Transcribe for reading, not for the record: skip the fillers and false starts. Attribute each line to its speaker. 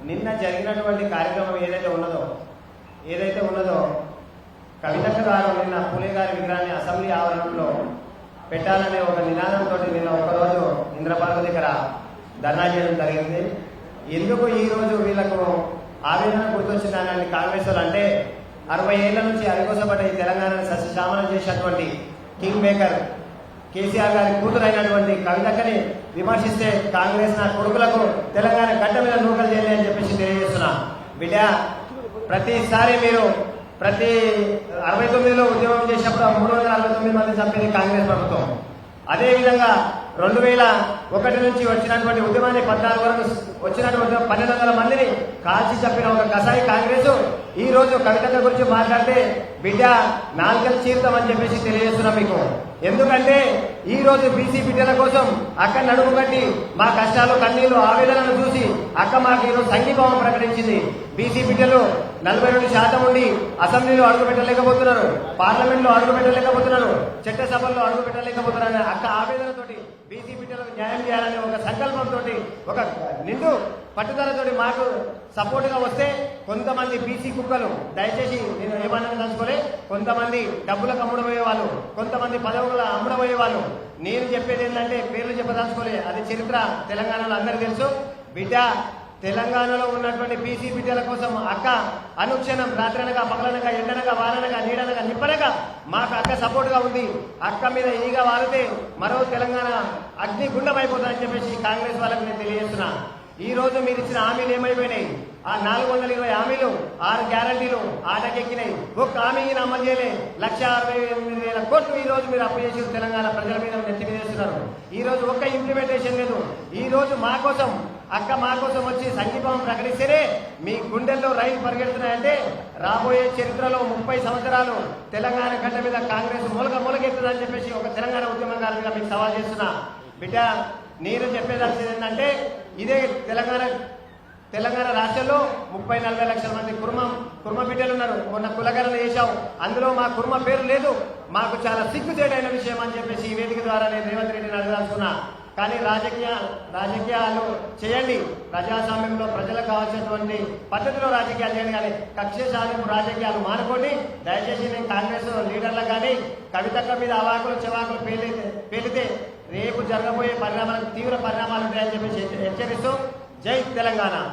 Speaker 1: నిన్న జరిగినటువంటి కార్యక్రమం ఏదైతే ఉన్నదో కవితక్క గారు నిన్న పూలే గారి విగ్రహాన్ని అసెంబ్లీ ఆవరణలో పెట్టాలనే ఒక నినాదంతో నిన్న ఒకరోజు ఇంద్రపార్క్ దగ్గర ధర్నా చేయడం జరిగింది. ఎందుకు ఈరోజు వీళ్లకు ఆవేదన గుర్తొచ్చిందని కాంగ్రెస్ వాళ్ళు అంటే 60 ఏళ్ల నుంచి అరిగోసపడ్డ ఈ తెలంగాణను సస్యశ్యామలం చేసినటువంటి కింగ్ మేకర్ కేసీఆర్ గారి కూతురైనటువంటి కవితక్కని విమర్శిస్తే కాంగ్రెస్ నా కొడుకులకు తెలంగాణ గడ్డ మీద నూకలు చేయాలి అని చెప్పేసి తెలియజేస్తున్నా. బిడ్డ, ప్రతిసారి మీరు ప్రతి 69లో ఉద్యమం చేసినప్పుడు 369 మంది చంపింది కాంగ్రెస్ ప్రభుత్వం. అదేవిధంగా 2001 నుంచి వచ్చినటువంటి ఉద్యమాన్ని 14 వరకు వచ్చినటువంటి 1200 మందిని కాల్చి చెప్పిన ఒక కసాయి కాంగ్రెస్ ఈ రోజు కవితక్క గురించి మాట్లాడితే బిడ్డ నాలుగలు చీరుతామని చెప్పేసి తెలియజేస్తున్నాం మీకు. ఎందుకంటే ఈ రోజు బీసీ బిడ్డల కోసం అక్క నడుము కట్టి మా కష్టాలు కన్నీళ్లు ఆవేదనను చూసి అక్క మాకు ఈరోజు సంఘీభావం ప్రకటించింది. బీసీ బిడ్డలు 42% ఉండి అసెంబ్లీలో అడుగు పెట్టలేకపోతున్నారు, పార్లమెంట్ లో అడుగు పెట్టలేకపోతున్నారు, చట్టసభల్లో అడుగు పెట్టలేకపోతున్నారు. అక్క ఆవేదనతోటి బీసీ బిడ్డలకు న్యాయం చేయాలనే ఒక సంకల్పంతో ఒక నిండు పట్టుదలతోటి మాకు సపోర్ట్ గా వస్తే కొంతమంది బీసీ కుక్కలు, దయచేసి నేను ఏమన్నా తెలుసుకోలే, కొంతమంది డబ్బులకు అమ్ముడమయ్యే వాళ్ళు, కొంతమంది పదవుల అమ్ముడమయ్యే వాళ్ళు. నేను చెప్పేది ఏంటంటే పేర్లు చెప్పదలుచుకోలే, అది చరిత్ర తెలంగాణలో అందరికీ తెలుసు. బిడ్డ, తెలంగాణలో ఉన్నటువంటి బీసీ బిడ్డల కోసం అక్క అనుక్షణం రాత్రనగా పగలనగా ఎండనగా వారనగా నీడనగా నిప్పనగా మాకు అక్క సపోర్ట్ గా ఉంది. అక్క మీద ఈగ వారితే మరో తెలంగాణ అగ్నిగుండం అయిపోతుందని చెప్పేసి కాంగ్రెస్ వాళ్ళకి నేను తెలియజేస్తున్నా. ఈ రోజు మీరు ఇచ్చిన హామీలు ఏమైపోయినాయి? ఆ 420 హామీలు 6 గ్యారంటీలు ఆటకెక్కినాయి. ఒక్క హామీని అమలు చేయలే. 1,68,000 కోట్లు ఈ రోజు మీరు అప్పు చేసి తెలంగాణ ప్రజల మీద నెత్తి చేస్తున్నారు. ఈ రోజు ఒక్క ఇంప్లిమెంటేషన్ లేదు. ఈ రోజు మా కోసం అక్క మా కోసం వచ్చి సంఘీభావం ప్రకటిస్తేనే మీ గుండెల్లో రైలు పరిగెడుతున్నాయంటే రాబోయే చరిత్రలో 30 సంవత్సరాలు తెలంగాణ గడ్డ మీద కాంగ్రెస్ మూలకెత్తుందని చెప్పేసి ఒక తెలంగాణ ఉద్యమంగా మీకు సవాల్ చేస్తున్నా. బిడ్డ, నేను చెప్పేదాల్సింది ఏంటంటే ఇదే తెలంగాణ రాష్ట్రంలో 30-40 లక్షల మంది కుర్మ బిడ్డలు ఉన్నారు. మొన్న కులగణన చేశాం, అందులో మా కుర్మ పేరు లేదు. మాకు చాలా సిగ్గుచేటైన విషయం అని చెప్పేసి ఈ వేదిక ద్వారా నేను రేవంత్ రెడ్డిని అడగాల్సుకున్నా. కానీ రాజకీయాలు చేయండి, ప్రజాస్వామ్యంలో ప్రజలకు కావాల్సినటువంటి పద్ధతిలో రాజకీయాలు చేయండి. కానీ కక్ష సాధింపు రాజకీయాలు మానుకోండి. దయచేసి నేను కాంగ్రెస్ లీడర్లకు కానీ కవితక్క మీద అవాకులు చెవాకులు పేలితే రేపు జరగబోయే తీవ్ర పరిణామాలు ఉంటాయని చెప్పేసి హెచ్చరిస్తూ జై తెలంగాణ.